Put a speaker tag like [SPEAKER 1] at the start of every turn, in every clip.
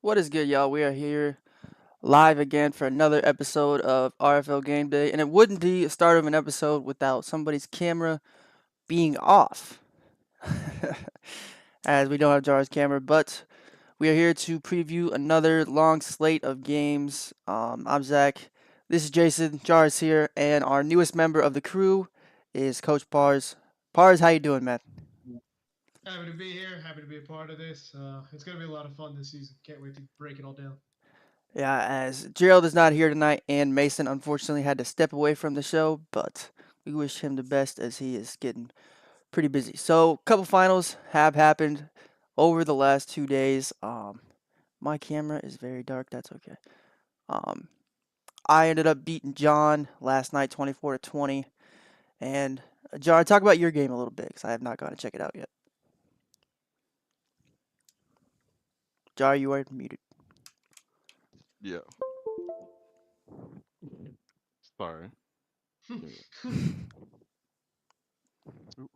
[SPEAKER 1] What is good, y'all? We are here live again for another episode of RFL Game Day, and it wouldn't be a start of an episode without somebody's camera being off, as we don't have Jar's camera. But we are here to preview another long slate of games. I'm Zach. This is Jason. Jar is here, and our newest member of the crew is Coach Pars. Pars, how you doing, man?
[SPEAKER 2] Happy to be here. Happy to be a part of this. It's going to be a lot of fun this season. Can't wait to break it all down.
[SPEAKER 1] Yeah, as Gerald is not here tonight, and Mason unfortunately had to step away from the show, but we wish him the best as he is getting pretty busy. So, a couple finals have happened over the last 2 days. My camera is very dark. That's okay. Um, I ended up beating John last night, 24-20. And Jar, talk about your game a little bit, because I have not gone to check it out yet. Jar, you are muted.
[SPEAKER 3] Yeah, sorry. Yeah. Oop.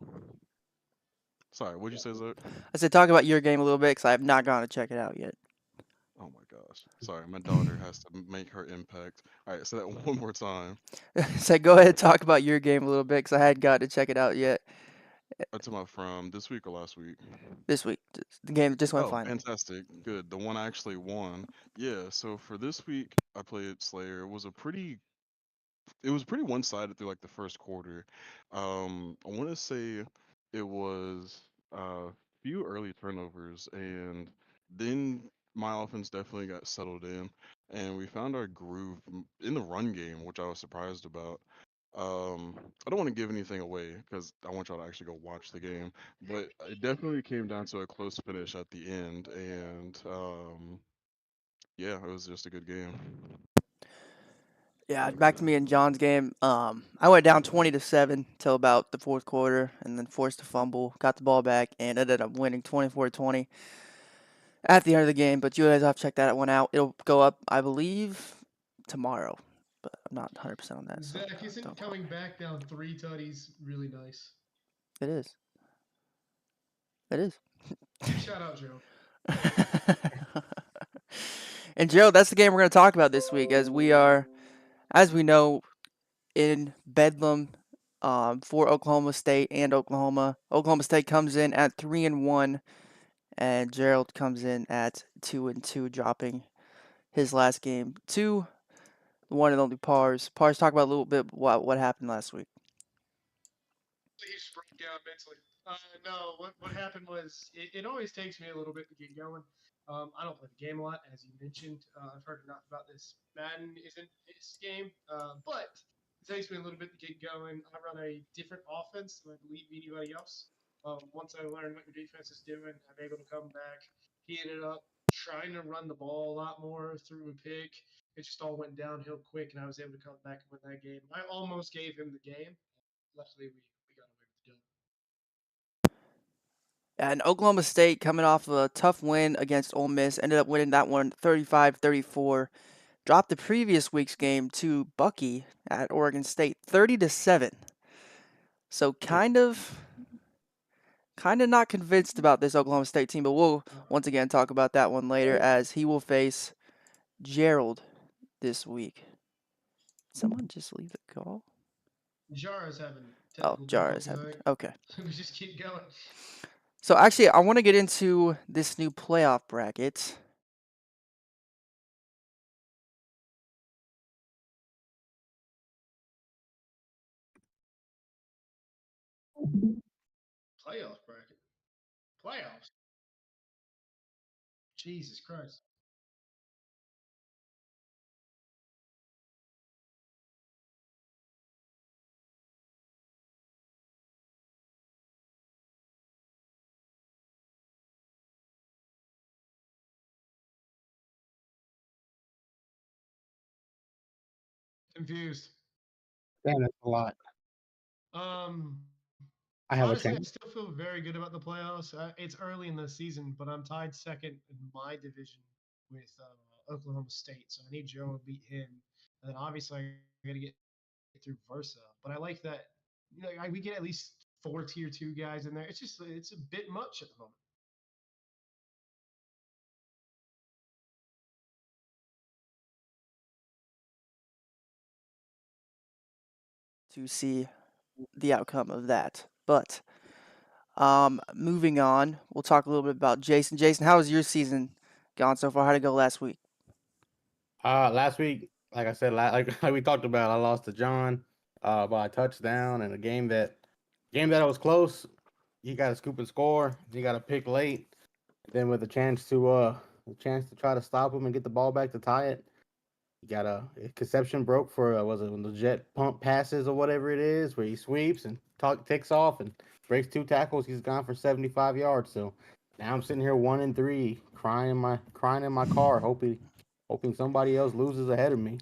[SPEAKER 3] Sorry, what'd you say, Zach?
[SPEAKER 1] I said talk about your game a little bit, because I have not gone to check it out yet.
[SPEAKER 3] Oh my gosh. Sorry, my daughter has to make her impact. All right, say that one more time.
[SPEAKER 1] So go ahead and talk about your game a little bit, because I hadn't got to check it out yet.
[SPEAKER 3] I'm talking about from this week or last week?
[SPEAKER 1] This week. The game that just went
[SPEAKER 3] Oh,
[SPEAKER 1] final.
[SPEAKER 3] fantastic. Good. The one I actually won. Yeah, so for this week, I played Slayer. It was pretty one-sided through like the first quarter. I want to say it was a few early turnovers, and then my offense definitely got settled in, and we found our groove in the run game, which I was surprised about. I don't want to give anything away because I want y'all to actually go watch the game, but it definitely came down to a close finish at the end, and yeah, it was just a good game.
[SPEAKER 1] Yeah, back to me and John's game. I went down 20-7 till about the fourth quarter, and then forced a fumble, got the ball back, and ended up winning 24-20 at the end of the game. But you guys have to check that one out. It'll go up, I believe, tomorrow, but I'm not 100% on that, so
[SPEAKER 2] Zach, isn't
[SPEAKER 1] don't quote
[SPEAKER 2] coming
[SPEAKER 1] me.
[SPEAKER 2] back down three tutties really nice?
[SPEAKER 1] It is. It is.
[SPEAKER 2] Shout out, Joe.
[SPEAKER 1] And Gerald, that's the game we're going to talk about this week, as as we know, in Bedlam for Oklahoma State and Oklahoma. Oklahoma State comes in at 3-1, and Gerald comes in at 2-2, dropping his last game to the one and only Pars. Pars, talk about a little bit what happened last week.
[SPEAKER 2] He just broke down mentally. No, what happened was it always takes me a little bit to get going. I don't play the game a lot, as you mentioned. I've heard enough about this. Madden isn't this game, but it takes me a little bit to get going. I run a different offense than I believe anybody else. Once I learn what your defense is doing, I'm able to come back. He ended up trying to run the ball a lot more through a pick. It just all went downhill quick, and I was able to come back and win that game. I almost gave him the game. Luckily, we got away with the dub.
[SPEAKER 1] And Oklahoma State, coming off of a tough win against Ole Miss, ended up winning that one 35-34. Dropped the previous week's game to Bucky at Oregon State 30-7. So kind of not convinced about this Oklahoma State team, but we'll once again talk about that one later, as he will face Gerald this week. Someone just leave the call?
[SPEAKER 2] Jara is having
[SPEAKER 1] Oh,
[SPEAKER 2] technical
[SPEAKER 1] Jar is
[SPEAKER 2] difficulties, I
[SPEAKER 1] having.
[SPEAKER 2] think.
[SPEAKER 1] Okay.
[SPEAKER 2] So we just keep going.
[SPEAKER 1] So actually, I want to get into this new playoff bracket.
[SPEAKER 2] Playoff bracket. Playoffs. Jesus Christ. Confused.
[SPEAKER 4] Damn, that's a lot.
[SPEAKER 2] Um,
[SPEAKER 4] I have a
[SPEAKER 2] Honestly, I
[SPEAKER 4] chance.
[SPEAKER 2] still feel very good about the playoffs. It's early in the season, but I'm tied second in my division with Oklahoma State, so I need Joe to beat him. And then obviously I got to get through Versa, but I like that. We get at least four tier two guys in there. It's a bit much at the moment.
[SPEAKER 1] to see the outcome of that. But moving on, we'll talk a little bit about Jason. Jason, how has your season gone so far? How did it go last week?
[SPEAKER 4] Last week, like I said, like we talked about, I lost to John by a touchdown in a game that was close. He got a scoop and score. He got a pick late. Then with a chance to try to stop him and get the ball back to tie it, he got a conception broke for was it when the jet pump passes or whatever it is, where he sweeps and takes off and breaks two tackles. He's gone for 75 yards. So now I'm sitting here 1-3, crying in my car, hoping somebody else loses ahead of me.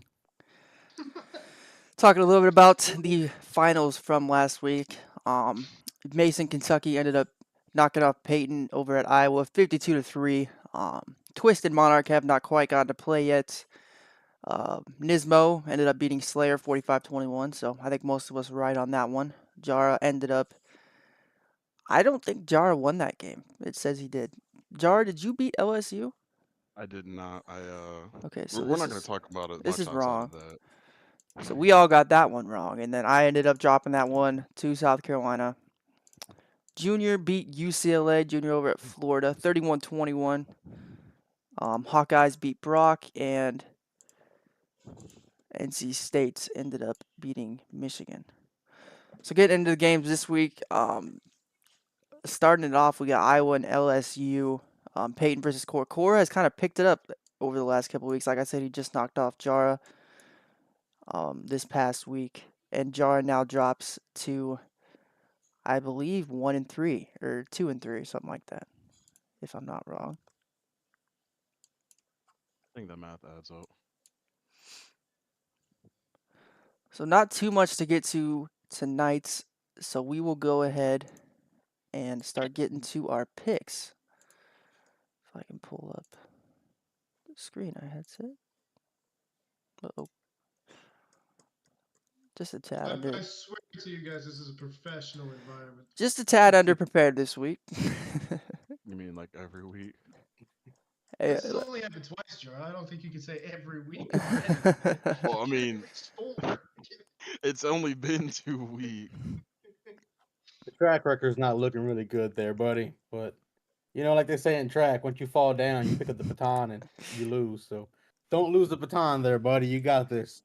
[SPEAKER 1] Talking a little bit about the finals from last week. Um, Mason, Kentucky ended up knocking off Peyton over at Iowa, 52-3. Twist and Monarch have not quite gotten to play yet. Nismo ended up beating Slayer 45-21, so I think most of us were right on that one. Jara ended up. I don't think Jara won that game. It says he did. Jara, did you beat LSU?
[SPEAKER 3] I did not.
[SPEAKER 1] Okay, so
[SPEAKER 3] We're not going to talk about it
[SPEAKER 1] this
[SPEAKER 3] much
[SPEAKER 1] is
[SPEAKER 3] outside
[SPEAKER 1] wrong.
[SPEAKER 3] of that.
[SPEAKER 1] So we all got that one wrong, and then I ended up dropping that one to South Carolina. Junior beat UCLA. Junior over at Florida, 31-21. Hawkeyes beat Brock, and NC State ended up beating Michigan. So getting into the games this week, starting it off, we got Iowa and LSU. Peyton versus Core. Core has kind of picked it up over the last couple weeks. Like I said, he just knocked off Jara this past week, and Jara now drops to, I believe, 1-3 or 2-3, something like that, if I'm not wrong.
[SPEAKER 3] I think the math adds up.
[SPEAKER 1] So not too much to get to tonight. So we will go ahead and start getting to our picks. If I can pull up the screen I had set. Uh-oh. Just a tad
[SPEAKER 2] I
[SPEAKER 1] under.
[SPEAKER 2] swear to you guys, this is a professional environment.
[SPEAKER 1] Just a tad underprepared this week.
[SPEAKER 3] You mean like every week?
[SPEAKER 1] Hey,
[SPEAKER 2] This has only happened twice, Joe. I don't think you can say every week already, man.
[SPEAKER 3] Well, I mean,
[SPEAKER 2] It's four.
[SPEAKER 3] it's only been 2 weeks.
[SPEAKER 4] The track record's not looking really good there, buddy. But like they say in track, once you fall down, you pick up the baton and you lose. So don't lose the baton there, buddy. You got this.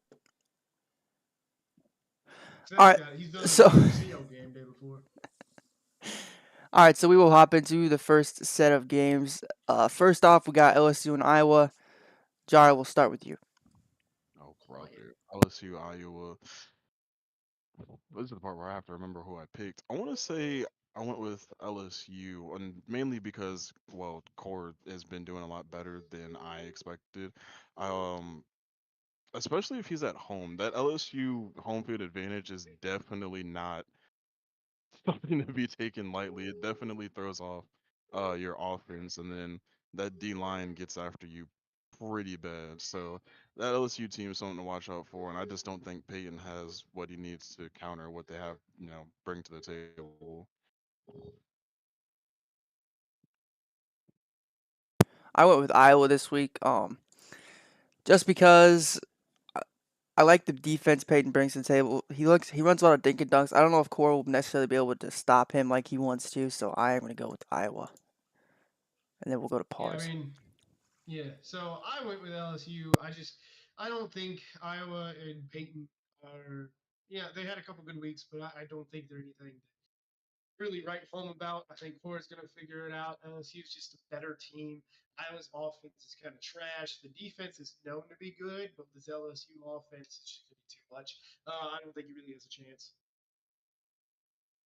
[SPEAKER 1] All
[SPEAKER 2] Zach's
[SPEAKER 1] right.
[SPEAKER 2] got it. He's done it
[SPEAKER 1] So,
[SPEAKER 2] before. I've seen on game day before.
[SPEAKER 1] all right. So we will hop into the first set of games. First off, we got LSU and Iowa. Jara, we'll start with you.
[SPEAKER 3] Oh, brother. LSU, Iowa. This is the part where I have to remember who I picked. I want to say I went with LSU, and mainly because, well, Core has been doing a lot better than I expected. Um, Especially if he's at home. That LSU home field advantage is definitely not something to be taken lightly. It definitely throws off your offense, and then that D line gets after you pretty bad. So that LSU team is something to watch out for, and I just don't think Peyton has what he needs to counter what they have, bring to the table.
[SPEAKER 1] I went with Iowa this week. Just because I like the defense Peyton brings to the table. He runs a lot of dink and dunks. I don't know if Core will necessarily be able to stop him like he wants to, so I am going to go with Iowa, and then we'll go to
[SPEAKER 2] Yeah, I
[SPEAKER 1] pars.
[SPEAKER 2] mean, yeah. So I went with LSU. I don't think Iowa and Peyton are. Yeah, they had a couple good weeks, but I don't think they're anything to really write home about. I think Core's going to figure it out. LSU's just a better team. Iowa's offense is kind of trash. The defense is known to be good, but this LSU offense is just going to be too much. I don't think he really has a chance.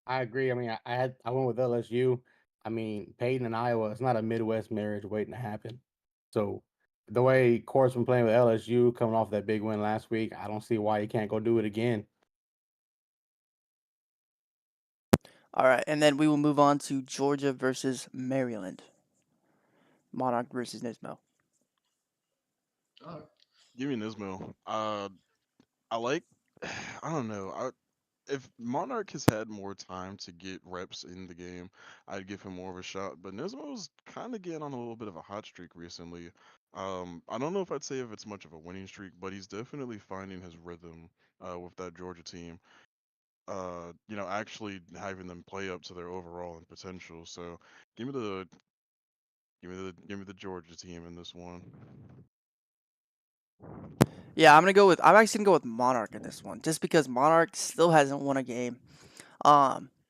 [SPEAKER 4] I agree. I mean, I went with LSU. I mean, Peyton and Iowa, it's not a Midwest marriage waiting to happen. So the way Court's been playing with LSU, coming off that big win last week, I don't see why he can't go do it again.
[SPEAKER 1] All right, and then we will move on to Georgia versus Maryland. Monarch versus Nismo.
[SPEAKER 2] Uh,
[SPEAKER 3] Give me Nismo. I like. I don't know. If Monarch has had more time to get reps in the game, I'd give him more of a shot. But Nismo's kind of getting on a little bit of a hot streak recently. I don't know if I'd say if it's much of a winning streak, but he's definitely finding his rhythm with that Georgia team. actually having them play up to their overall and potential. So give me the give me the Georgia team in this one.
[SPEAKER 1] Yeah, I'm actually gonna go with Monarch in this one, just because Monarch still hasn't won a game.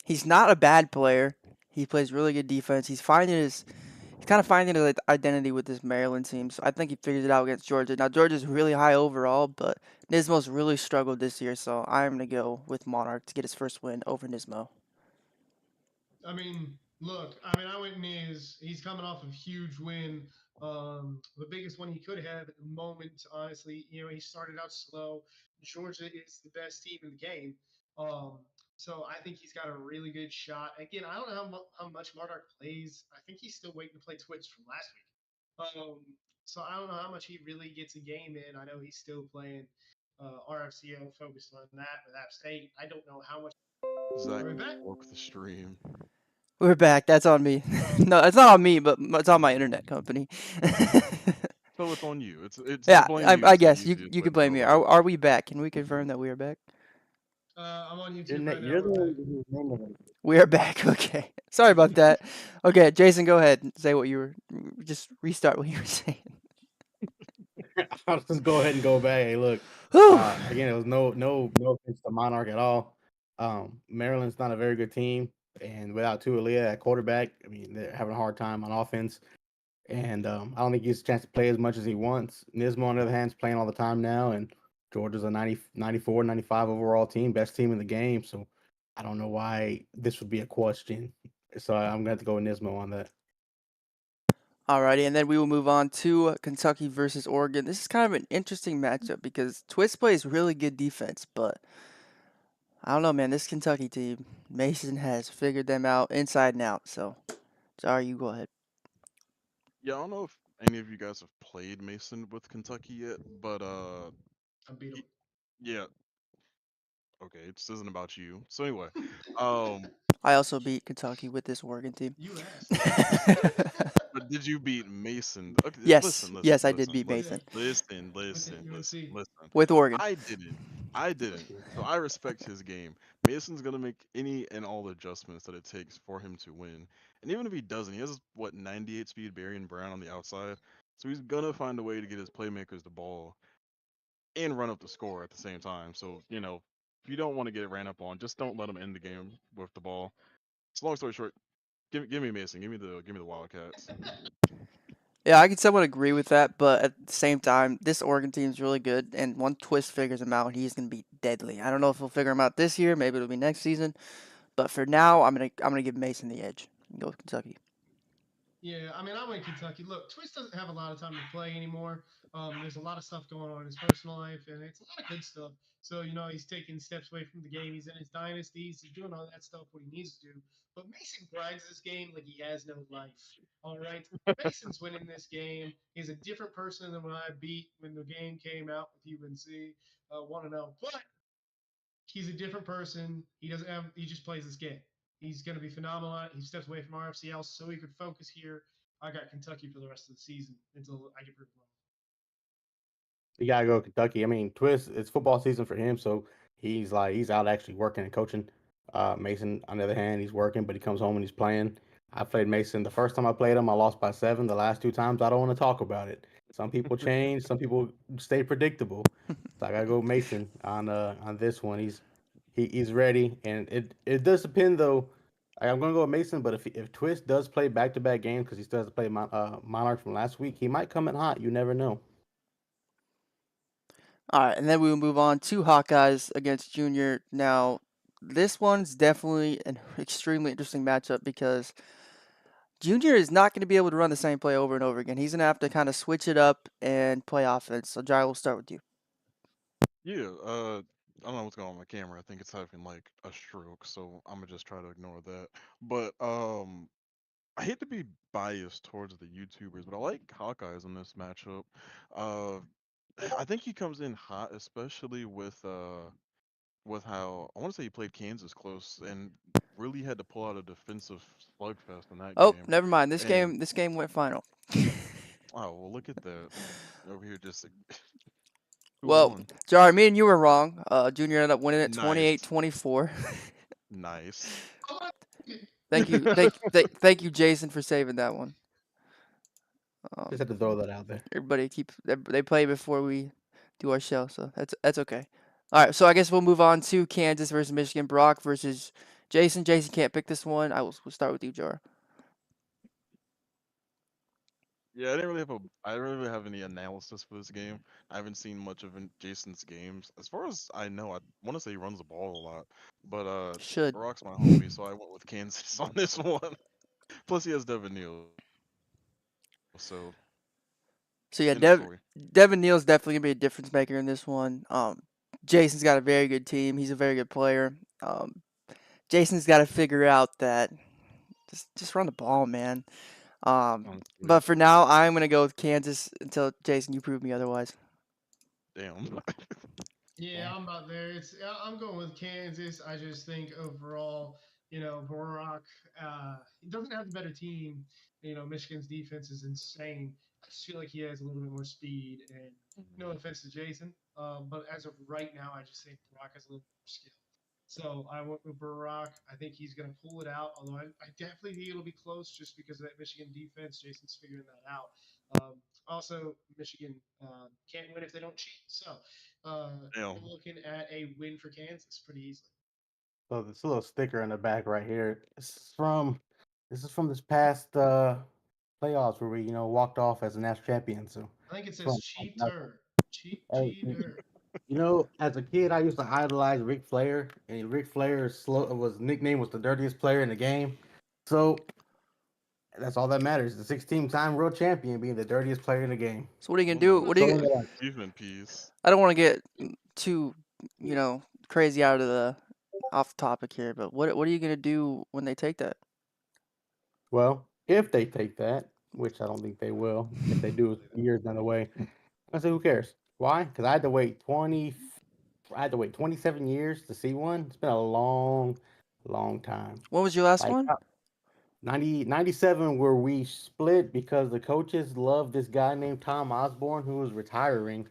[SPEAKER 1] He's not a bad player. He plays really good defense. He's kind of finding his identity with this Maryland team. So I think he figures it out against Georgia. Now Georgia's really high overall, but Nismo's really struggled this year. So I'm gonna go with Monarch to get his first win over Nismo.
[SPEAKER 2] I mean, look, I mean, I went Niz. He's coming off a huge win, the biggest one he could have at the moment. Honestly, he started out slow. Georgia is the best team in the game, um, so I think he's got a really good shot. Again, I don't know how much Mardark plays. I think he's still waiting to play Twitch from last week. So I don't know how much he really gets a game in. I know he's still playing RFCO, focused on that with App State. I don't know how much.
[SPEAKER 3] Zach
[SPEAKER 2] Are we back?
[SPEAKER 3] broke the stream.
[SPEAKER 1] We're back. That's on me. No, it's not on me, but it's on my internet company.
[SPEAKER 3] So it's on you. It's the
[SPEAKER 1] Yeah,
[SPEAKER 3] blame
[SPEAKER 1] I
[SPEAKER 3] is the
[SPEAKER 1] guess
[SPEAKER 3] easiest
[SPEAKER 1] you
[SPEAKER 3] way
[SPEAKER 1] can
[SPEAKER 3] to
[SPEAKER 1] blame
[SPEAKER 3] go
[SPEAKER 1] me.
[SPEAKER 3] about it.
[SPEAKER 1] Are we back? Can we confirm that we are back?
[SPEAKER 2] I'm on
[SPEAKER 4] You're,
[SPEAKER 2] YouTube right now.
[SPEAKER 4] you're the
[SPEAKER 2] We're back.
[SPEAKER 4] one who's naming it.
[SPEAKER 1] We are back. Okay. Sorry about that. Okay, Jason, go ahead and say what you were. Just restart what you were saying.
[SPEAKER 4] I'll just go ahead and go back. Hey, look.
[SPEAKER 1] Whew.
[SPEAKER 4] Again, it was no offense to Monarch at all. Maryland's not a very good team, and without Tualia at quarterback, I mean they're having a hard time on offense. And I don't think he gets a chance to play as much as he wants. Nismo, on the other hand, is playing all the time now, and Georgia's a 90, 94, 95 overall team, best team in the game. So I don't know why this would be a question. So I'm going to have to go with Nismo on that.
[SPEAKER 1] Alrighty, and then we will move on to Kentucky versus Oregon. This is kind of an interesting matchup because Twist plays really good defense, but I don't know, man. This Kentucky team, Mason has figured them out inside and out. So, sorry, you go ahead.
[SPEAKER 3] Yeah, I don't know if any of you guys have played Mason with Kentucky yet, but y-
[SPEAKER 2] Unbeatable.
[SPEAKER 3] yeah, okay, this isn't about you. So anyway, um,
[SPEAKER 1] I also beat Kentucky with this Oregon team.
[SPEAKER 2] You asked.
[SPEAKER 3] but did you beat Mason? Okay,
[SPEAKER 1] Yes, yes, I did beat
[SPEAKER 2] Yeah,
[SPEAKER 1] Mason
[SPEAKER 2] with the UNC.
[SPEAKER 3] listen.
[SPEAKER 1] with Oregon.
[SPEAKER 3] I didn't. I didn't. So I respect his game. Mason's gonna make any and all adjustments that it takes for him to win. And even if he doesn't, he has what 98 speed Barry and Brown on the outside. So he's gonna find a way to get his playmakers the ball and run up the score at the same time. So, if you don't want to get ran up on, just don't let him end the game with the ball. So long story short, give me Mason. Give me the Wildcats.
[SPEAKER 1] Yeah, I can somewhat agree with that, but at the same time, this Oregon team is really good, and once Twist figures him out, he's gonna be deadly. I don't know if he'll figure him out this year, maybe it'll be next season, but for now, I'm gonna give Mason the edge and go with Kentucky.
[SPEAKER 2] Yeah, I mean, I went Kentucky. Look, Twist doesn't have a lot of time to play anymore. There's a lot of stuff going on in his personal life, and it's a lot of good stuff. So, he's taking steps away from the game. He's in his dynasties. He's doing all that stuff, what he needs to do. But Mason grinds this game like he has no life. All right? Mason's winning this game. He's a different person than when I beat when the game came out with UNC 1-0. But he's a different person. He doesn't have. He just plays this game. He's going to be phenomenal. He steps away from RFCL so he could focus here. I got Kentucky for the rest of the season until I get proven wrong.
[SPEAKER 4] You gotta go Kentucky. I mean, Twist, it's football season for him, so he's out actually working and coaching. Mason, on the other hand, he's working, but he comes home and he's playing. I played Mason the first time I played him, I lost by 7. The last 2 times, I don't want to talk about it. Some people change, some people stay predictable. So I gotta go Mason on this one. He's ready, and it does depend though. I'm gonna go with Mason, but if Twist does play back to back games because he still has to play Monarch from last week, he might come in hot. You never know.
[SPEAKER 1] All right, and then we will move on to Hawkeyes against Junior. Now, this one's definitely an extremely interesting matchup because Junior is not going to be able to run the same play over and over again. He's going to have to kind of switch it up and play offense. So, Jai, we'll start with you.
[SPEAKER 3] Yeah, I don't know what's going on with my camera. I think it's having like a stroke, so I'm gonna just try to ignore that. But I hate to be biased towards the YouTubers, but I like Hawkeyes in this matchup. Uh, I think he comes in hot, especially with how I want to say he played Kansas close and really had to pull out a defensive slugfest in that
[SPEAKER 1] Oh,
[SPEAKER 3] game.
[SPEAKER 1] never mind. This
[SPEAKER 3] And
[SPEAKER 1] game, this game went final.
[SPEAKER 3] oh well, look at that over here just Who
[SPEAKER 1] Well,
[SPEAKER 3] won?
[SPEAKER 1] Jar, me and you were wrong. Junior ended up winning it
[SPEAKER 3] Nice.
[SPEAKER 1] 28-24.
[SPEAKER 3] Nice.
[SPEAKER 1] Thank you, thank you, Jason, for saving that one.
[SPEAKER 4] Just
[SPEAKER 1] Um,
[SPEAKER 4] had to throw that out there.
[SPEAKER 1] everybody they play before we do our show, so that's okay. All right, so I guess we'll move on to Kansas versus Michigan. Brock versus Jason. Jason can't pick this one. We'll start with you, Jar.
[SPEAKER 3] Yeah, I didn't really have any analysis for this game. I haven't seen much of Jason's games. As far as I know, I want to say he runs the ball a lot, but
[SPEAKER 1] Should.
[SPEAKER 3] Barack's my homie, so I went with Kansas on this one. Plus, he has Devin Neal, so
[SPEAKER 1] So
[SPEAKER 3] end
[SPEAKER 1] yeah,
[SPEAKER 3] of story.
[SPEAKER 1] Devin Neal's definitely gonna be a difference maker in this one. Jason's got a very good team. He's a very good player. Jason's got to figure out that just run the ball, man.
[SPEAKER 3] Honestly,
[SPEAKER 1] But for now, I'm gonna go with Kansas until Jason you prove me otherwise.
[SPEAKER 3] damn.
[SPEAKER 2] Yeah,
[SPEAKER 4] Damn.
[SPEAKER 2] I'm about there. I'm going with Kansas. I just think overall, Barack, he doesn't have the better team. Michigan's defense is insane. I just feel like he has a little bit more speed. And no offense to Jason, but as of right now, I just think Barack has a little more skill. So I went with Barack. I think he's going to pull it out. Although I definitely think it'll be close just because of that Michigan defense. Jason's figuring that out. Also, Michigan can't win if they don't cheat. So we're
[SPEAKER 3] Damn.
[SPEAKER 2] looking at a win for Kansas pretty easily.
[SPEAKER 4] So this little sticker in the back right here. This is from this past playoffs where we walked off as a national champion. So
[SPEAKER 2] I think it
[SPEAKER 4] it's
[SPEAKER 2] says
[SPEAKER 4] from
[SPEAKER 2] cheater.
[SPEAKER 4] hey,
[SPEAKER 2] Cheater.
[SPEAKER 4] as a kid, I used to idolize Ric Flair, and Ric Flair's was nickname was the dirtiest player in the game. So that's all that matters. The 16-time world champion being the dirtiest player in the game.
[SPEAKER 1] So what are you gonna
[SPEAKER 3] Well,
[SPEAKER 1] do?
[SPEAKER 3] no,
[SPEAKER 1] What do you?
[SPEAKER 4] Showing that.
[SPEAKER 3] achievement piece.
[SPEAKER 1] I don't want to get too crazy out of the off topic here, but what are you gonna do when they take that?
[SPEAKER 4] Well, if they take that, which I don't think they will, if they do, it's years down the way. I say, who cares? Why? Because I had to wait 27 years to see one. It's been a long, long time.
[SPEAKER 1] When was your last
[SPEAKER 4] Like
[SPEAKER 1] one?
[SPEAKER 4] 97, where we split because the coaches loved this guy named Tom Osborne who was retiring,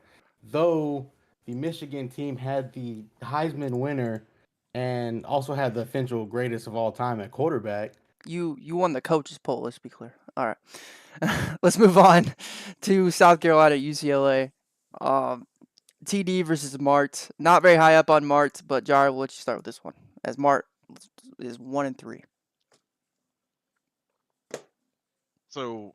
[SPEAKER 4] though the Michigan team had the Heisman winner and also had the eventual greatest of all time at quarterback.
[SPEAKER 1] You won the coaches poll. Let's be clear. All right, let's move on to South Carolina UCLA. Um, TD versus Mart. Not very high up on Mart, but Jar, we'll let you start with this one. As Mart is 1-3.
[SPEAKER 3] So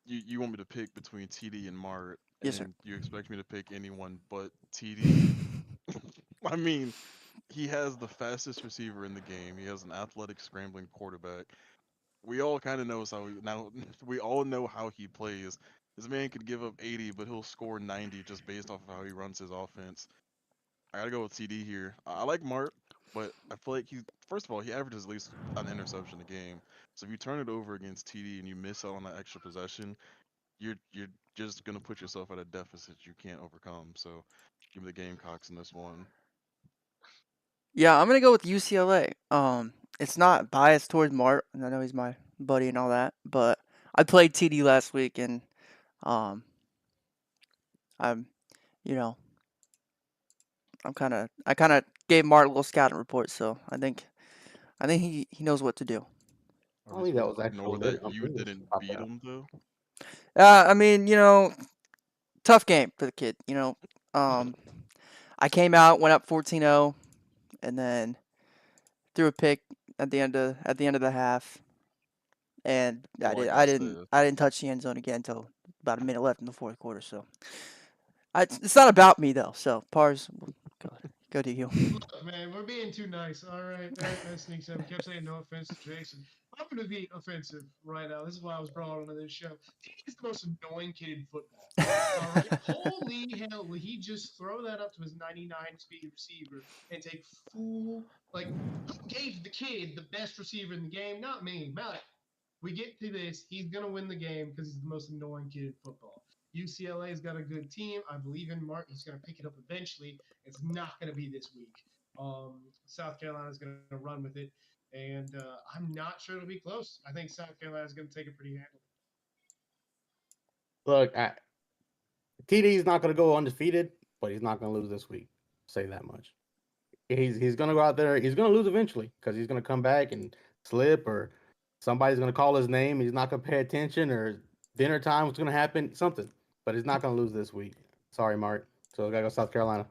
[SPEAKER 3] you want me to pick between TD and Mart,
[SPEAKER 1] Yes, sir.
[SPEAKER 3] and you expect me to pick anyone but TD? I mean, he has the fastest receiver in the game. He has an athletic scrambling quarterback. We all kind of knows how he now. We all know how he plays. This man could give up 80, but he'll score 90 just based off of how he runs his offense. I gotta go with TD here. I like Mart, but I feel like he first of all he averages at least an interception a game. So if you turn it over against TD and you miss out on that extra possession, you're just gonna put yourself at a deficit you can't overcome. So give me the Gamecocks in this one.
[SPEAKER 1] Yeah, I'm gonna go with UCLA. It's not biased towards Mart, and I know he's my buddy and all that, but I played TD last week, and um, I'm, you know, I kind of gave Mart a little scouting report, so I think he knows what to do.
[SPEAKER 3] Are
[SPEAKER 4] I
[SPEAKER 3] we
[SPEAKER 4] don't think that
[SPEAKER 3] supposed
[SPEAKER 4] was
[SPEAKER 3] to ignore
[SPEAKER 4] actually lit.
[SPEAKER 3] that
[SPEAKER 4] I
[SPEAKER 3] you
[SPEAKER 4] think it was
[SPEAKER 3] didn't
[SPEAKER 4] popped
[SPEAKER 3] beat
[SPEAKER 4] out.
[SPEAKER 3] him though?
[SPEAKER 1] I mean, tough game for the kid. Um, I came out, went up 14-0, and then threw a pick at the end of the half, and
[SPEAKER 3] Well, like I said,
[SPEAKER 1] I didn't touch the end zone again until about a minute left in the fourth quarter. So it's not about me though. So Pars, go go to you.
[SPEAKER 2] Look, man, we're being too nice. All right, that sneaks up. We kept saying no offense to Jason. I'm going to be offensive right now. This is why I was brought onto this show. He's the most annoying kid in football. All right, holy hell! Will he just throw that up to his 99 speed receiver and take full like? Who gave the kid the best receiver in the game? Not me, Malik. We get to this, he's going to win the game because he's the most annoying kid in football. UCLA's got a good team. I believe in Mark. He's going to pick it up eventually. It's not going to be this week. South Carolina's going to run with it, and I'm not sure it'll be close. I think South Carolina's going to take it pretty handily.
[SPEAKER 4] Look, TD is not going to go undefeated. but he's not going to lose this week. Say that much. He's going to go out there. He's going to lose eventually because he's going to come back and slip, or somebody's going to call his name. He's not going to pay attention, or dinner time what's going to happen, something. But he's not going to lose this week. Sorry, Mark. So I got to go South Carolina.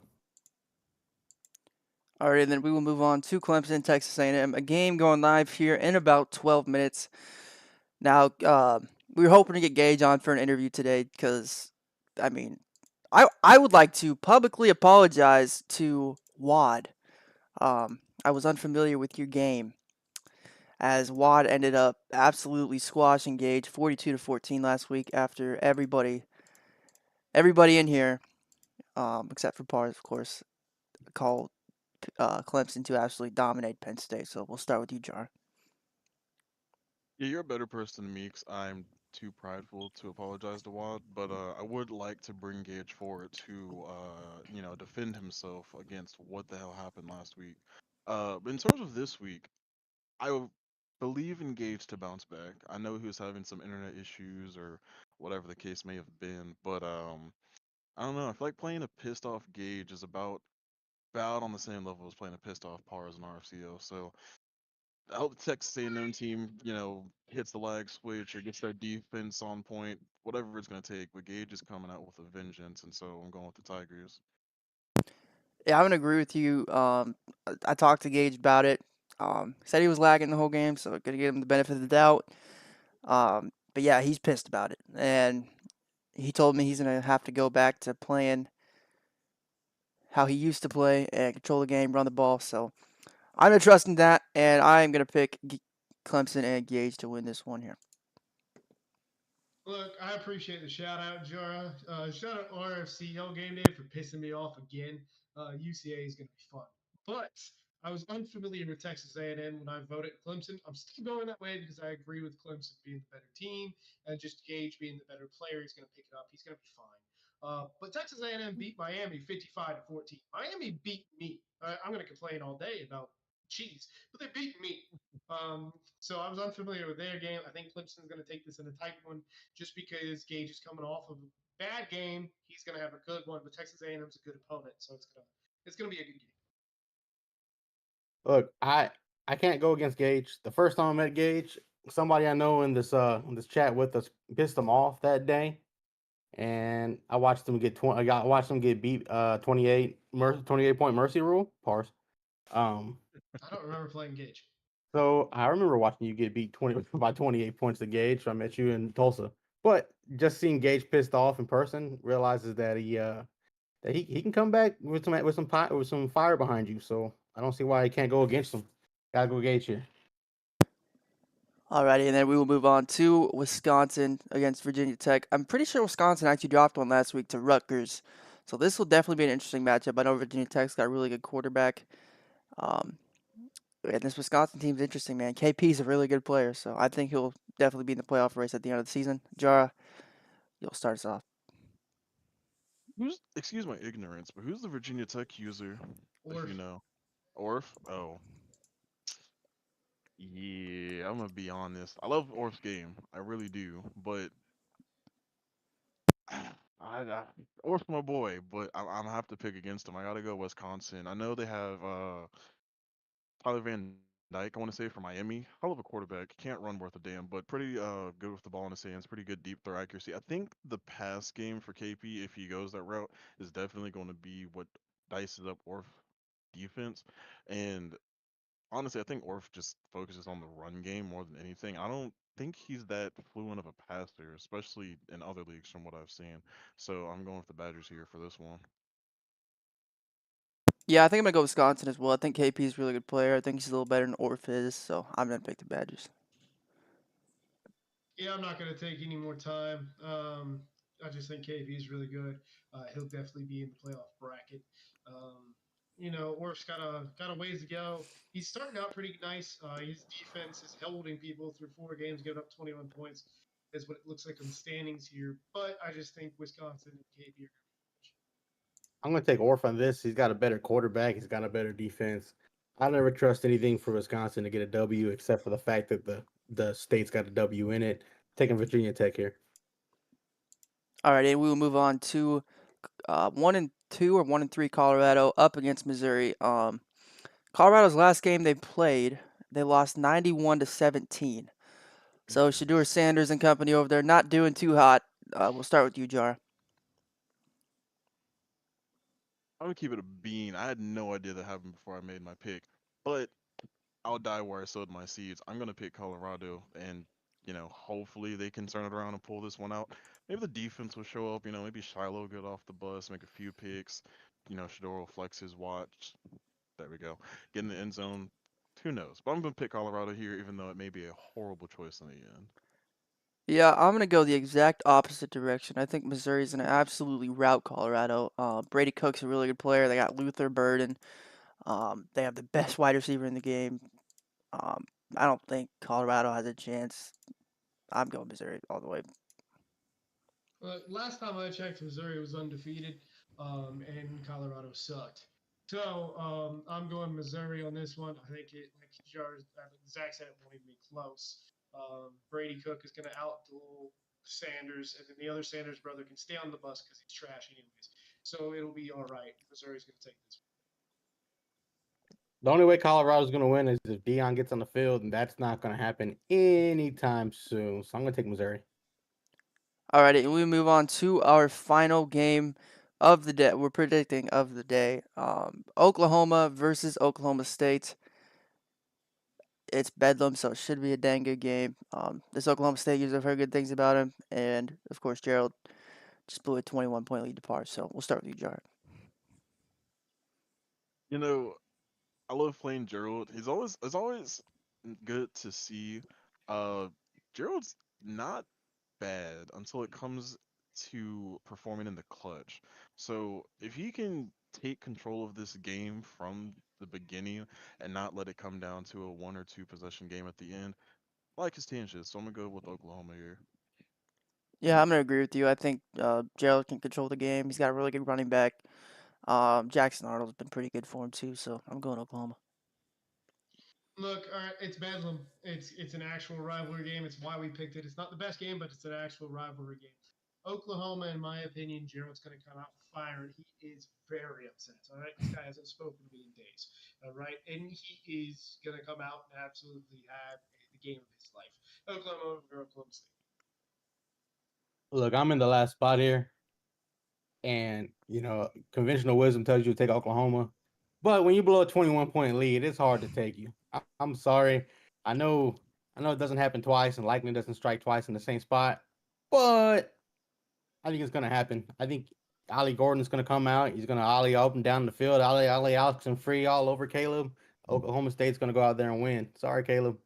[SPEAKER 1] All right, and then we will move on to Clemson, Texas A&M, a game going live here in about 12 minutes. Now, we were hoping to get Gage on for an interview today because, I mean, I would like to publicly apologize to Wad. I was unfamiliar with your game, as Wad ended up absolutely squashing Gage 42-14 last week after everybody in here, except for Pars, of course, called Clemson to absolutely dominate Penn State. So we'll start with you, Jar.
[SPEAKER 3] Yeah, you're a better person than me because I'm too prideful to apologize to Wad, but I would like to bring Gage forward to, defend himself against what the hell happened last week. But in terms of this week, I believe in Gage to bounce back. I know he was having some internet issues or whatever the case may have been, but I don't know. I feel like playing a pissed off Gage is about on the same level as playing a pissed off Pars and RFCO. So I hope the Texas A&M team, hits the lag switch or gets their defense on point, whatever it's going to take. But Gage is coming out with a vengeance, and so I'm going with the Tigers.
[SPEAKER 1] Yeah, I'm gonna agree with you. I talked to Gage about it. Said he was lagging the whole game, so I'm gonna give him the benefit of the doubt. But yeah, he's pissed about it, and he told me he's gonna have to go back to playing how he used to play and control the game, run the ball. So I'm gonna trust in that, and I am gonna pick Clemson and Gage to win this one here.
[SPEAKER 2] Look, I appreciate the shout out, Jara. Shout out RFCL game day for pissing me off again. UCA is going to be fun, but I was unfamiliar with Texas A&M when I voted Clemson. I'm still going that way because I agree with Clemson being the better team and just Gage being the better player. He's going to pick it up. He's going to be fine. But Texas A&M beat Miami 55-14. Miami beat me. I'm going to complain all day about cheese, but they beat me. So I was unfamiliar with their game. I think Clemson's going to take this in a tight one just because Gage is coming off of a bad game. He's going to have a good one, but Texas A&M's a good opponent, so it's gonna be a good game.
[SPEAKER 4] Look, I can't go against Gage. The first time I met Gage, somebody I know in this chat with us pissed him off that day, and I watched him get 20. I watched him get beat 28 point mercy rule pars. Um,
[SPEAKER 2] I don't remember playing Gage.
[SPEAKER 4] so I remember watching you get beat 20 by 28 points to Gage. So I met you in Tulsa, but just seeing Gage pissed off in person realizes that he can come back with some fire behind you. So I don't see why he can't go against him. Gotta go Gage here.
[SPEAKER 1] Alrighty, and then we will move on to Wisconsin against Virginia Tech. I'm pretty sure Wisconsin actually dropped one last week to Rutgers, so this will definitely be an interesting matchup. I know Virginia Tech's got a really good quarterback, um, and this Wisconsin team's interesting, man. KP's a really good player, so I think he'll definitely be in the playoff race at the end of the season. Jara, you'll start us off.
[SPEAKER 3] Excuse my ignorance, but who's the Virginia Tech user, if
[SPEAKER 2] Or
[SPEAKER 3] you know? Orf? Oh, yeah, I'm gonna be honest. I love Orf's game, I really do, but Orf's my boy, but I'm gonna have to pick against him. I gotta go Wisconsin. I know they have Tyler Van Dyke, I want to say, for Miami. Hell of a quarterback. Can't run worth a damn, but pretty good with the ball in his hands. Pretty good deep throw accuracy. I think the pass game for KP, if he goes that route, is definitely going to be what dices up Orf defense. And honestly, I think Orf just focuses on the run game more than anything. I don't think he's that fluent of a passer, especially in other leagues from what I've seen. So I'm going with the Badgers here for this one.
[SPEAKER 1] Yeah, I think I'm gonna go Wisconsin as well. I think KP's a really good player. I think he's a little better than Orf is, so I'm gonna pick the Badgers.
[SPEAKER 2] yeah, I'm not gonna take any more time. I just think KV is really good. He'll definitely be in the playoff bracket. Um, Orf's got a ways to go. He's starting out pretty nice. His defense is holding people through 4 games, giving up 21 points. Is what it looks like on the standings here. But I just think Wisconsin and KV are.
[SPEAKER 4] I'm gonna take Orf on this. He's got a better quarterback. He's got a better defense. I never trust anything for Wisconsin to get a W except for the fact that the state's got a W in it. Taking Virginia Tech here.
[SPEAKER 1] Alrighty, and we will move on to 1-2 or 1-3 Colorado up against Missouri. Colorado's last game they played, they lost 91-17. So Shador Sanders and company over there not doing too hot. We'll start with you, Jar.
[SPEAKER 3] I'm gonna keep it a bean. I had no idea that happened before I made my pick, but I'll die where I sowed my seeds. I'm gonna pick Colorado, and hopefully they can turn it around and pull this one out. Maybe the defense will show up. Maybe Shiloh get off the bus, make a few picks. Shador will flex his watch. There we go. Get in the end zone. Who knows? But I'm gonna pick Colorado here, even though it may be a horrible choice in the end.
[SPEAKER 1] Yeah, I'm going to go the exact opposite direction. I think Missouri's going to absolutely rout Colorado. Brady Cook's a really good player. They got Luther Burden. They have the best wide receiver in the game. Um, I don't think Colorado has a chance. I'm going Missouri all the way.
[SPEAKER 2] Last time I checked, Missouri was undefeated, and Colorado sucked. So I'm going Missouri on this one. I think like Zach said, it won't even be close. Brady Cook is going to outduel Sanders, and then the other Sanders brother can stay on the bus because he's trash anyways. So it'll be all right. Missouri's going to take this.
[SPEAKER 4] The only way Colorado's going to win is if Dion gets on the field, and that's not going to happen anytime soon. So I'm going to take Missouri.
[SPEAKER 1] Alrighty, and we move on to our final game of the day. We're predicting of the day. Oklahoma versus Oklahoma State. It's Bedlam, so it should be a dang good game. This Oklahoma State user, I've heard good things about him, and of course Gerald just blew a 21-point lead to par. So we'll start with you, Jared.
[SPEAKER 3] You know, I love playing Gerald. It's always good to see. Uh, Gerald's not bad until it comes to performing in the clutch. So if he can take control of this game from the beginning and not let it come down to a one or two possession game at the end, I like his chances. So I'm gonna go with Oklahoma here.
[SPEAKER 1] Yeah, I'm gonna agree with you. I think Gerald can control the game. He's got a really good running back. Jackson Arnold's been pretty good for him too, so I'm going Oklahoma.
[SPEAKER 2] Look, all right, it's Bedlam. It's an actual rivalry game. It's why we picked it. It's not the best game, but it's an actual rivalry game. Oklahoma, in my opinion, Gerald's going to come out fire, and he is very upset. All right, this guy hasn't spoken to me in days. All right, and he is going to come out and absolutely have the game of his life. Oklahoma over Oklahoma State.
[SPEAKER 4] Look, I'm in the last spot here, and conventional wisdom tells you to take Oklahoma, but when you blow a 21-point lead, it's hard to take you. I'm sorry. I know it doesn't happen twice, and lightning doesn't strike twice in the same spot, but I think it's gonna happen. I think Ollie Gordon's gonna come out. He's gonna ollie up and down the field, ollie Alex and free all over Caleb. Oklahoma State's gonna go out there and win. Sorry, Caleb.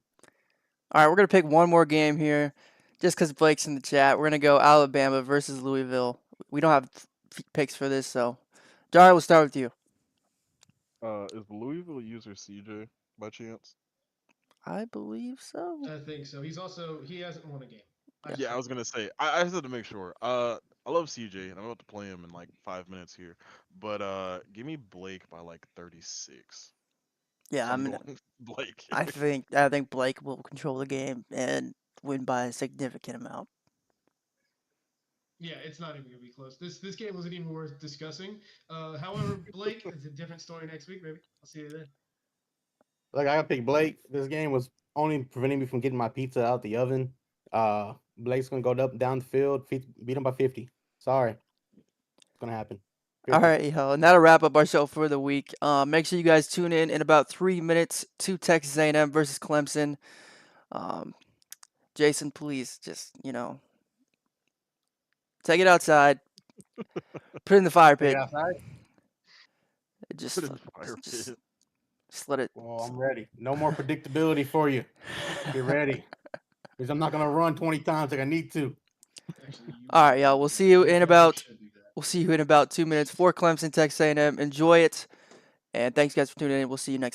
[SPEAKER 1] All right, we're gonna pick one more game here, just because Blake's in the chat. We're gonna go Alabama versus Louisville. We don't have picks for this, so Jared, we'll start with you.
[SPEAKER 3] Is the Louisville user CJ by chance?
[SPEAKER 1] I believe so.
[SPEAKER 2] I think so. He hasn't won a game.
[SPEAKER 3] Yeah, I was gonna say. I just had to make sure. I love CJ, and I'm about to play him in like 5 minutes here. But give me Blake by like 36.
[SPEAKER 1] Yeah,
[SPEAKER 3] So I'm going Blake.
[SPEAKER 1] I think Blake will control the game and win by a significant amount.
[SPEAKER 2] Yeah, it's not even gonna be close. This game wasn't even worth discussing. However, Blake, it's a different story next week, maybe. I'll see you then.
[SPEAKER 4] Look, I gotta pick Blake. This game was only preventing me from getting my pizza out the oven. Blake's gonna go up down the field, beat him by 50. Sorry, it's gonna happen. 50.
[SPEAKER 1] All right, yo, and that'll wrap up our show for the week. Make sure you guys tune in about 3 minutes to Texas A&M versus Clemson. Jason, please just take it outside, put it in the fire
[SPEAKER 4] Take
[SPEAKER 1] pit.
[SPEAKER 4] it outside.
[SPEAKER 1] Just,
[SPEAKER 3] Put it in the fire
[SPEAKER 1] just,
[SPEAKER 3] pit.
[SPEAKER 1] just let it.
[SPEAKER 4] Well, I'm ready. No more predictability for you. Get ready, because I'm not gonna run 20 times like I need to.
[SPEAKER 2] Actually,
[SPEAKER 1] All right, y'all. We'll see you in about
[SPEAKER 2] should do that.
[SPEAKER 1] 2 minutes for Clemson, Texas A&M. Enjoy it, and thanks guys for tuning in. We'll see you next.